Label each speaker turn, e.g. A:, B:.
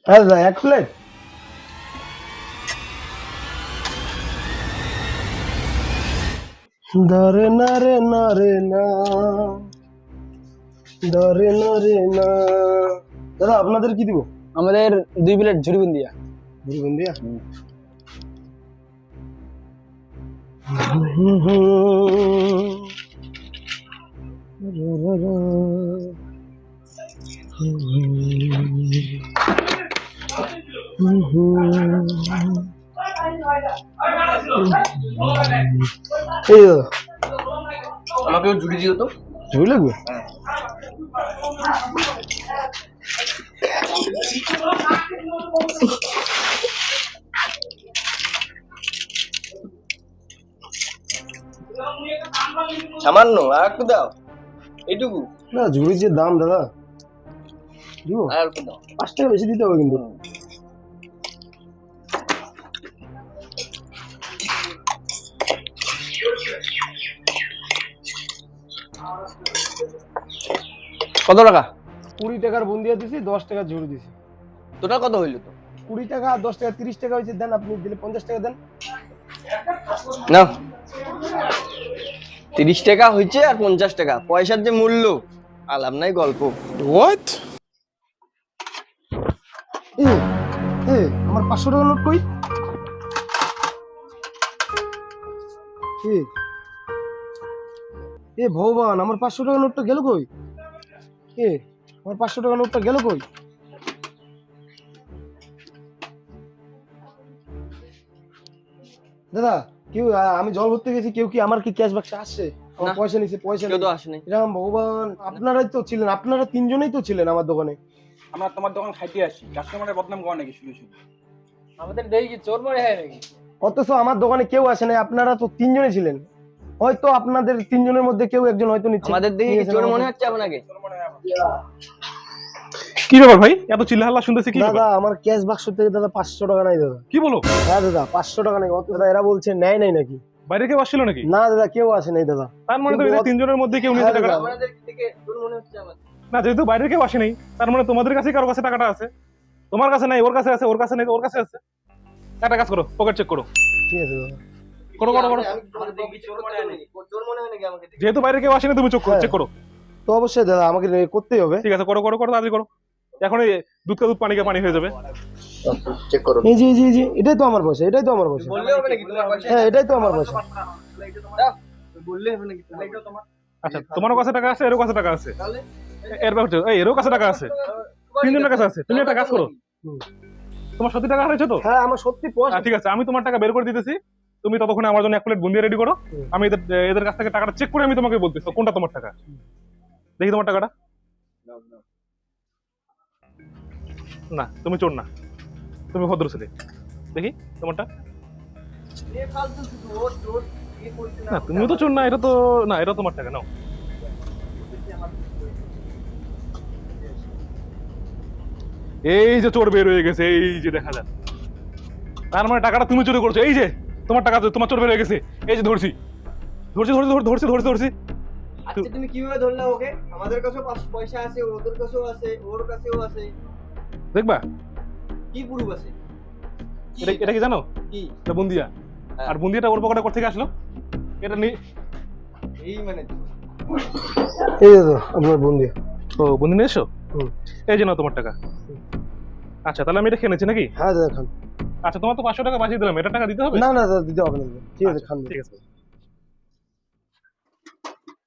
A: হ্যাঁ দাদা, এক প্লেট। ধরে না রে না রে না, ধরে না রে না। দাদা আপনাদের কি দিব?
B: আমাদের 2 প্লেট ঝুরি বুন্দিয়া।
A: ঝুরি বুন্দিয়া। এই দাদা,
B: আমাকেও ঝুরি দিও তো।
A: ঝুরি লাগবে?
B: সামান্য আর একটু দাও, এইটুকু।
A: না ঝুড়ির যে দাম দাদা, দিব
B: আর একটু দাও।
A: 5 টাকা বেশি দিতে হবে কিন্তু।
B: কত টাকা?
A: 20 টাকার বুন্দিয়া দিছি, 10 টাকার ঝুড়ি দিছি।
B: টোটাল কত হইলো তো?
A: 20 টাকা, 10 টাকা, 30 টাকা হয়েছে। দেন, আপনি দিলে 50 টাকা দেন।
B: নাও, 30 টাকা হয়েছে আর 50 টাকা। পয়সার যে মূল্য, আলাপ নাই গল্প।
C: What?
A: এ এ আমার 500 টাকা নোট কই? এ এ ভগবান, আমার 500 টাকা নোটটা গেল কই? এ আমার 500 টাকা নোটটা গেল কই? দাদা, কেউ আমি জল ভরতে গেছি, কেউ কি আমার কি ক্যাশ বাক্সে আসছে? আমার
B: না।
A: পয়সা নিছে, পয়সা
B: কেউ তো
A: নেই।
B: আসেনি।
A: এরকম ভগবান, আপনারাই তো ছিলেন, আপনারা 3 জনেই তো ছিলেন আমার দোকানে।
D: আমরা তোমার দোকান খাইতে আসি, কাস্টমারের বদনাম করা নাকি শুধু শুধু?
B: আমাদের দেই কি চোর মরে হয় নাকি?
A: অথচ আমার দোকানে কেউ আসে নাই, আপনারা তো 3 জনই ছিলেন। হয়তো আপনাদের 3 জনের মধ্যে কেউ একজন হয়তো নিচ্ছে।
B: আমাদের দেখে কি চোর মনে হচ্ছে আপনাকে?
D: তোর মনে হয় আমার।
C: কি ব্যাপার ভাই, এত চিল্লাহাল্লা শুনতেছি কি
A: দাদা,
C: ব্যাপার?
A: আমার ক্যাশ বাক্স থেকে দাদা 500 টাকা নাই দাদা।
C: কি বলো?
A: হ্যাঁ দাদা, 500 টাকা নাই। অত দাদা, এরা বলছে নেয় নাই নাকি?
C: বাইরে কেউ আসছিল নাকি?
A: না দাদা, কেউ আসে নাই দাদা।
C: তার মানে তো
A: কিন্তু
C: এদের তিনজনের মধ্যে কেউ নিয়েছে
A: হ্যাঁ
C: টাকাটা।
A: দাদা।
B: আমাদের থেকে চোর মনে হচ্ছে আমাদের।
C: না, যেহেতু বাইরে কেউ আসেনি, তার মানে তোমাদের কাছে কারো কাছে টাকাটা আছে। তোমার কাছে নাই, ওর কাছে আছে, ওর কাছে নেই, ওর কাছে আছে। একটা কাজ করো, পকেট চেক করো।
A: ঠিক আছে দাদা।
C: করো করো করো।
B: আমাদের দেখে কি চোর মনে হয় নাকি? চোর মনে হয় নাকি আমাকে দেখে?
C: যেহেতু বাইরে কেউ আসেনি, তুমি
A: হ্যাঁ।
C: চেক করো।
A: তো অবশ্যই দাদা, আমাকে করতেই হবে।
C: ঠিক আছে, করো করো করো, তাড়াতাড়ি করো। এখন এই দুধ কা দুধ, পানি কা পানি হয়ে যাবে।
B: চেক করো।
A: এই যে এই যে এটাই তো আমার পয়সা, এটাই তো আমার পয়সা।
B: বললে হবে নাকি তোমার পয়সা?
A: হ্যাঁ, এটাই তো আমার পয়সা।
B: দাও, বললে হবে নাকি তোমার পয়সা?
C: আচ্ছা, তোমারও কাছে টাকা আছে, এরও কাছে টাকা আছে।
B: তাহলে
C: এর ব্যাপারটা, এই এরও কাছে টাকা আছে। তিনজনের কাছে আছে। তুমি একটা কাজ করো,
A: হুম।
C: তোমার সত্যি টাকা হারিয়েছো তো?
A: হ্যাঁ, আমার সত্যি পয়সা।
C: ঠিক আছে, আমি তোমার টাকা বের করে দিতেছি। তুমি ততক্ষণে আমার জন্য 1 প্লেট বুন্দিয়া রেডি করো।
A: হুম।
C: আমি এদের কাছ থেকে টাকাটা চেক করে আমি তোমাকে বলতেছি কোনটা তোমার টাকা। দেখি তোমার টাকাটা। না, তুমি চোর না, তুমি ভদ্র ছেলে। দেখি তোমারটা।
B: এ ফালতু শুধু ও চোর এ করতে
C: না, তুমিও তো চোর না, এটা তো না, এটা তোমার টাকা। নাও। এই যে চোর বের হয়ে গেছে, এই যে দেখা যায়। তার মানে টাকাটা তুমি চুরি করছো। এই যে তোমার টাকা, তোমার চোর বের হয়ে গেছে। এই যে ধরছি ধরছি ধরছি ধরছি ধরছি ধরছি।
B: আচ্ছা, তুমি কিভাবে ধরলে ওকে? আমাদের কাছেও পয়সা আছে, ওদের কাছেও আছে, ওর কাছেও আছে।
C: দেখবা,
B: কি প্রুফ আছে? কি?
C: এটা কি জানো?
B: কি?
C: এটা বুন্দিয়া।
B: হ্যাঁ।
C: আর বুন্দিয়াটা ওর পকেটে কোথা থেকে আসলো? এটা
B: এই মানে
A: এই দাদা, আপনার বন্ধু।
C: ও বুন্দি নিয়ে এসো।
A: হুম।
C: এই যে নাও তোমার টাকা। আচ্ছা, তাহলে আমি এটা খেয়ে নিচ্ছি নাকি?
A: হ্যাঁ দাদা, খান।
C: আচ্ছা, তোমার তো 500 টাকা বাঁচিয়ে দিলাম, এটা টাকা দিতে হবে?
A: না না দাদা, দিতে হবে না দাদা। ঠিক আছে, খান।
C: ঠিক আছে।